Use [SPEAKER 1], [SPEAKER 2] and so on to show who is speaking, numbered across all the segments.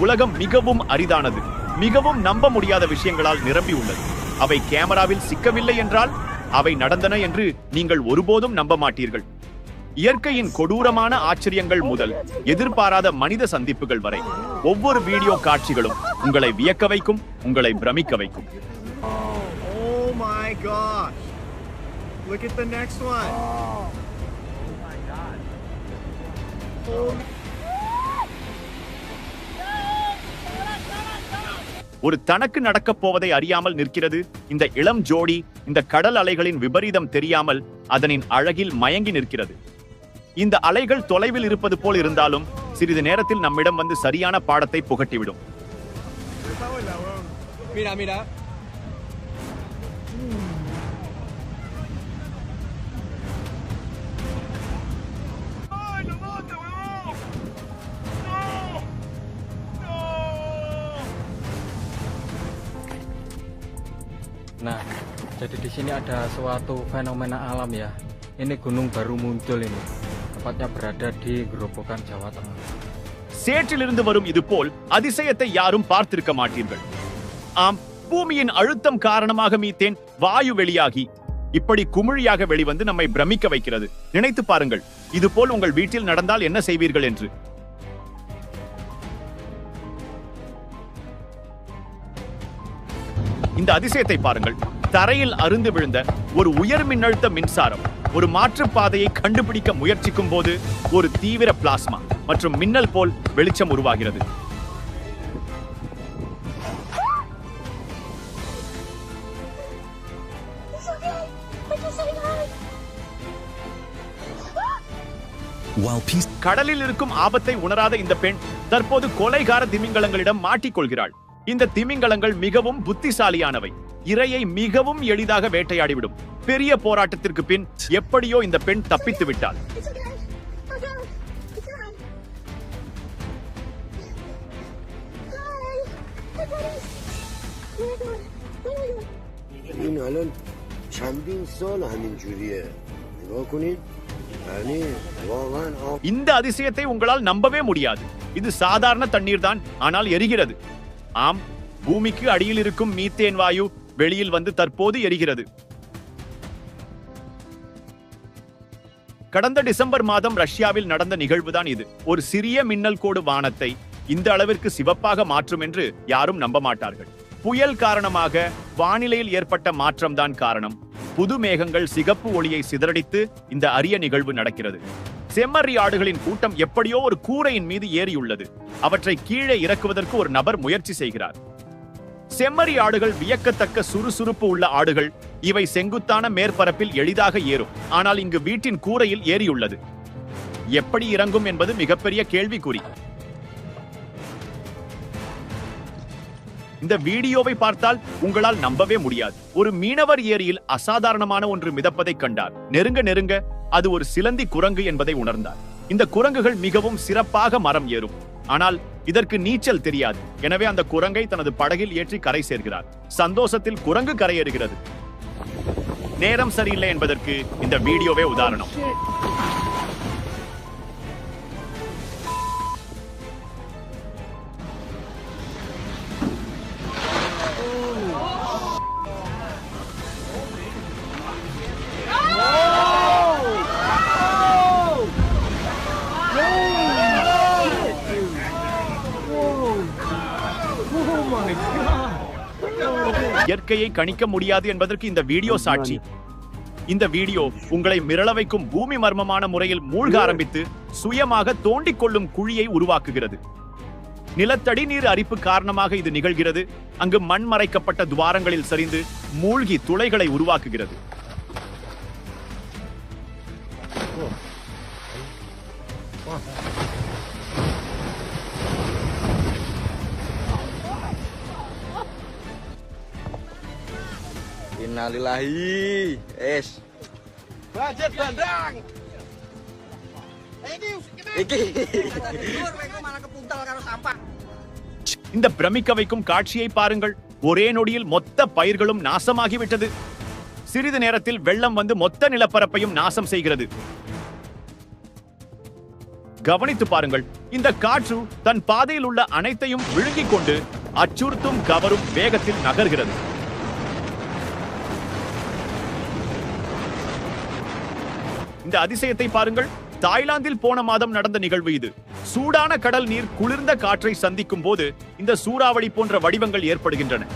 [SPEAKER 1] உலகம் மிகவும் அரிதானது, மிகவும் நம்ப முடியாத விஷயங்களால் நிரம்பி உள்ளது. அவை கேமராவில் சிக்கவில்லை என்றால் அவை நடந்தன என்று நீங்கள் ஒருபோதும் நம்ப மாட்டீர்கள். இயற்கையின் கொடூரமான ஆச்சரியங்கள் முதல் எதிர்பாராத மனித சந்திப்புகள் வரை ஒவ்வொரு வீடியோ காட்சிகளும் உங்களை வியக்க வைக்கும், உங்களை பிரமிக்க வைக்கும்.
[SPEAKER 2] Oh my gosh. Look at the next one. Oh my god.
[SPEAKER 1] ஒரு தனக்கு நடக்கப் போவதை அறியாமல் நிற்கிறது இந்த இளம் ஜோடி. இந்த கடல் அலைகளின் விபரீதம் தெரியாமல் அதனின் அழகில் மயங்கி நிற்கிறது. இந்த அலைகள் தொலைவில் இருப்பது போல் இருந்தாலும் சிறிது நேரத்தில் நம்மிடம் வந்து சரியான பாடத்தை புகட்டிவிடும்.
[SPEAKER 2] Mira, mira.
[SPEAKER 3] Nah, jadi di sini ada suatu fenomena alam ya. Ini gunung baru muncul ini. Tepatnya berada di Gerobokan, Jawa Tengah.
[SPEAKER 1] சேற்றிலிருந்து வரும் இது போல் அதிசயத்தை யாரும் பார்த்திருக்க மாட்டீர்கள். ஆம், பூமியின் அழுத்தம் காரணமாக மீத்தேன் வாயு வெளியாகி இப்படி குமிழியாக வெளிவந்து நம்மை பிரமிக்க வைக்கிறது. நினைத்து பாருங்கள், இது போல் உங்கள் வீட்டில் நடந்தால் என்ன செய்வீர்கள் என்று. இந்த அதிசயத்தை பாருங்கள். தரையில் அருந்து விழுந்த ஒரு உயர் மின்னழுத்த மின்சாரம் ஒரு மாற்றுப்பாதையை கண்டுபிடிக்க முயற்சிக்கும் போது ஒரு தீவிர பிளாஸ்மா மற்றும் மின்னல் போல் வெளிச்சம் உருவாகிறது. கடலில் இருக்கும் ஆபத்தை உணராத இந்த பெண் தற்போது கொலைகார திமிங்கலங்களிடம் மாட்டிக்கொள்கிறாள். இந்த திமிங்கலங்கள் மிகவும் புத்திசாலியானவை. இரையை மிகவும் எளிதாக வேட்டையாடிவிடும். பெரிய போராட்டத்திற்கு பின் எப்படியோ இந்த பெண் தப்பித்து விட்டாள்.
[SPEAKER 4] این الان چندین سال همین جوریه نگاه کنید یعنی واقعا
[SPEAKER 1] இந்த அதிசயத்தை உங்களால் நம்பவே முடியாது. இது சாதாரண தண்ணீர் தான், ஆனால் எரிகிறது. ஆம், பூமிக்கு அடியில் இருக்கும் மீத்தேன் வாயு வெளியில் வந்து தற்போது எரிகிறது. கடந்த டிசம்பர் மாதம் ரஷ்யாவில் நடந்த நிகழ்வுதான் இது. ஒரு சிறிய மின்னல் கோடு வானத்தை இந்த அளவிற்கு சிவப்பாக மாற்றும் என்று யாரும் நம்ப மாட்டார்கள். புயல் காரணமாக வானிலையில் ஏற்பட்ட மாற்றம்தான் காரணம். புது மேகங்கள் சிகப்பு ஒளியை சிதறடித்து இந்த அரிய நிகழ்வு நடக்கிறது. செம்மறி ஆடுகளின் கூட்டம் எப்படியோ ஒரு கூரையின் மீது ஏறியுள்ளது. அவற்றை கீழே இறக்குவதற்கு ஒரு நபர் முயற்சி செய்கிறார். செம்மறி ஆடுகள் வியக்கத்தக்க சுறுசுறுப்பு உள்ள ஆடுகள். இவை செங்குத்தான மேற்பரப்பில் எளிதாக ஏறும். ஆனால் இங்கு வீட்டின் கூரையில் ஏறியுள்ளது. எப்படி இறங்கும் என்பது மிகப்பெரிய கேள்விக்குறி. இந்த வீடியோவை பார்த்தால் உங்களால் நம்பவே முடியாது. ஒரு மீனவர் ஏரியில் அசாதாரணமான ஒன்று மிதப்பதை கண்டார். நெருங்க நெருங்க அது ஒரு சிலந்தி குரங்கு என்பதை உணர்ந்தார். இந்த குரங்குகள் மிகவும் சிறப்பாக மரம் ஏறும், ஆனால் இதற்கு நீச்சல் தெரியாது. எனவே அந்த குரங்கை தனது படகில் ஏற்றி கரை சேர்க்கிறார். சந்தோஷத்தில் குரங்கு கரையேறுகிறது. நேரம் சரியில்லை என்பதற்கு இந்த வீடியோவே உதாரணம். இயற்கையை கணிக்க முடியாது என்பதற்கு இந்த வீடியோ சாட்சி. இந்த வீடியோ உங்களை மிரள வைக்கும் பூமி மர்மமான முறையில் மூழ்க ஆரம்பித்து சுயமாக தோண்டிக் கொள்ளும் குழியை உருவாக்குகிறது. நிலத்தடி நீர் அரிப்பு காரணமாக இது நிகழ்கிறது. அங்கு மண் மறைக்கப்பட்ட துவாரங்களில் சரிந்து மூழ்கி துளைகளை உருவாக்குகிறது.
[SPEAKER 5] Innalillahi,
[SPEAKER 2] Budget bandang.
[SPEAKER 1] இந்த பிரமிக்க வைக்கும் காட்சியை பாருங்கள். ஒரே நொடியில் மொத்த பயிர்களும் நாசமாகிவிட்டது. சிறிது நேரத்தில் வெள்ளம் வந்து மொத்த நிலப்பரப்பையும் நாசம் செய்கிறது. கவனித்து பாருங்கள், இந்த காற்று தன் பாதையில் உள்ள அனைத்தையும் விழுங்கிக் கொண்டு அச்சுறுத்தும் கவரும் வேகத்தில் நகர்கிறது. இந்த அதிசயத்தை பாருங்கள். தாய்லாந்தில் போன மாதம் நடந்த நிகழ்வு இது. சூடான கடல் நீர் குளிர்ந்த காற்றை சந்திக்கும் போது இந்த சூறாவளி போன்ற வடிவங்கள் ஏற்படுகின்றன.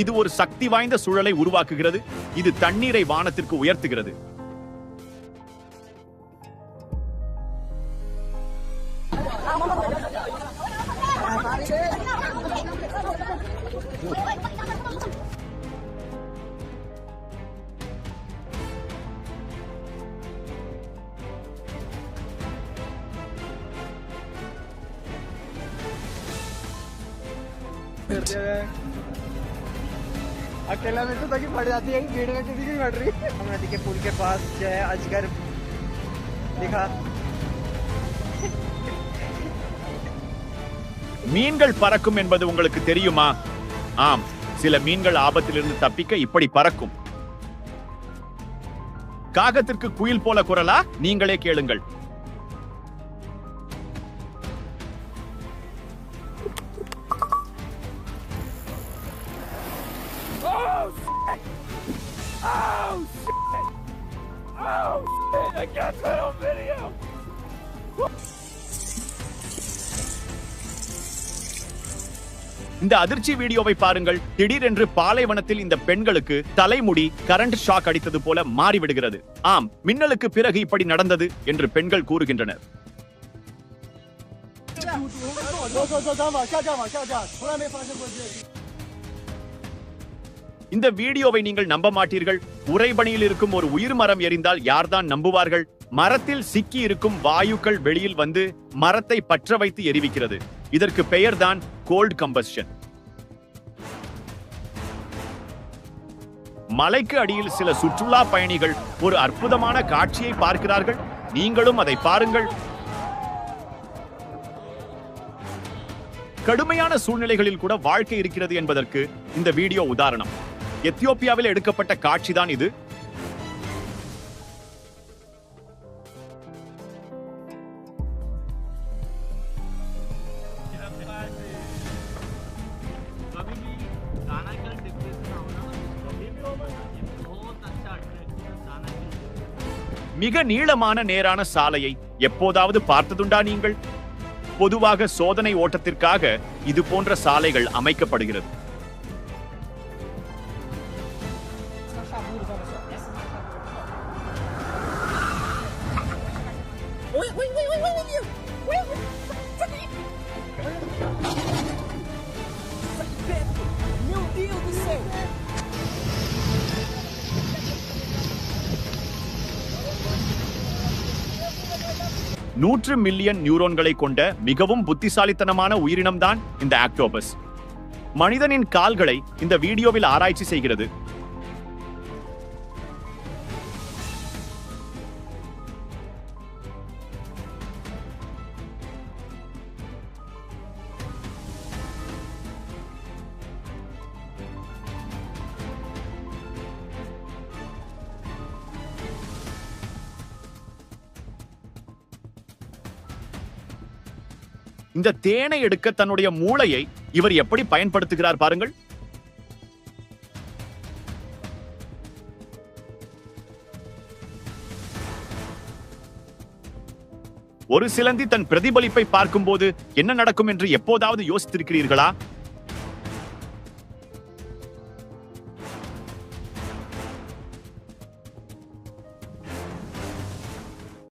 [SPEAKER 1] இது ஒரு சக்தி வாய்ந்த சூழலை உருவாக்குகிறது. இது தண்ணீரை வானத்திற்கு உயர்த்துகிறது.
[SPEAKER 2] अकेला में तो तकी पड़ जाती है, भीड़ में किसी की पड़ रही। हम नदी के पुल के पास जो है अजगर दिखा।
[SPEAKER 1] மீன்கள் பறக்கும் என்பது உங்களுக்கு தெரியுமா? ஆம், சில மீன்கள் ஆபத்திலிருந்து தப்பிக்க இப்படி பறக்கும். காகத்திற்கு குயில் போல குரலா? நீங்களே கேளுங்கள். இந்த அதிர்ச்சி வீடியோவை பாருங்கள். திடீரென்று பாலைவனத்தில் இந்த பெண்களுக்கு தலைமுடி கரண்ட் ஷாக் அடித்தது போல மாறிவிடுகிறது. ஆம், மின்னலுக்கு பிறகு இப்படி நடந்தது என்று பெண்கள் கூறுகின்றனர். இந்த வீடியோவை நீங்கள் நம்ப மாட்டீர்கள். உறைபனியில் இருக்கும் ஒரு உயிர் மரம் எரிந்தால் யார்தான் நம்புவார்கள்? மரத்தில் சிக்கி இருக்கும் வாயுக்கள் வெளியில் வந்து மரத்தை பற்ற வைத்து எரிவிக்கிறது. இதற்கு பெயர்தான் கோல்ட் கம்பஸ்டன். மலைக்கு அடியில் சில சுற்றுலா பயணிகள் ஒரு அற்புதமான காட்சியை பார்க்கிறார்கள். நீங்களும் அதை பாருங்கள். கடுமையான சூழ்நிலைகளில் கூட வாழ்க்கை இருக்கிறது என்பதற்கு இந்த வீடியோ உதாரணம். எத்தியோப்பியாவில் எடுக்கப்பட்ட காட்சிதான் இது. மிக நீளமான நேரான சாலையை எப்போதாவது பார்த்ததுண்டா நீங்கள்? பொதுவாக சோதனை ஓட்டத்திற்காக இது போன்ற சாலைகள் அமைக்கப்படுகிறது. நூற்று மில்லியன் நியூரோன்களை கொண்ட மிகவும் புத்திசாலித்தனமான உயிரினம்தான் இந்த ஆக்டோபஸ். மனிதனின் கால்களை இந்த வீடியோவில் ஆராய்ச்சி செய்கிறது. இந்த தேனை எடுக்க தன்னுடைய மூளையை இவர் எப்படி பயன்படுத்துகிறார் பாருங்கள். ஒரு சிலந்தி தன் பிரதிபலிப்பை பார்க்கும்போது என்ன நடக்கும் என்று எப்போதாவது யோசித்திருக்கிறீர்களா?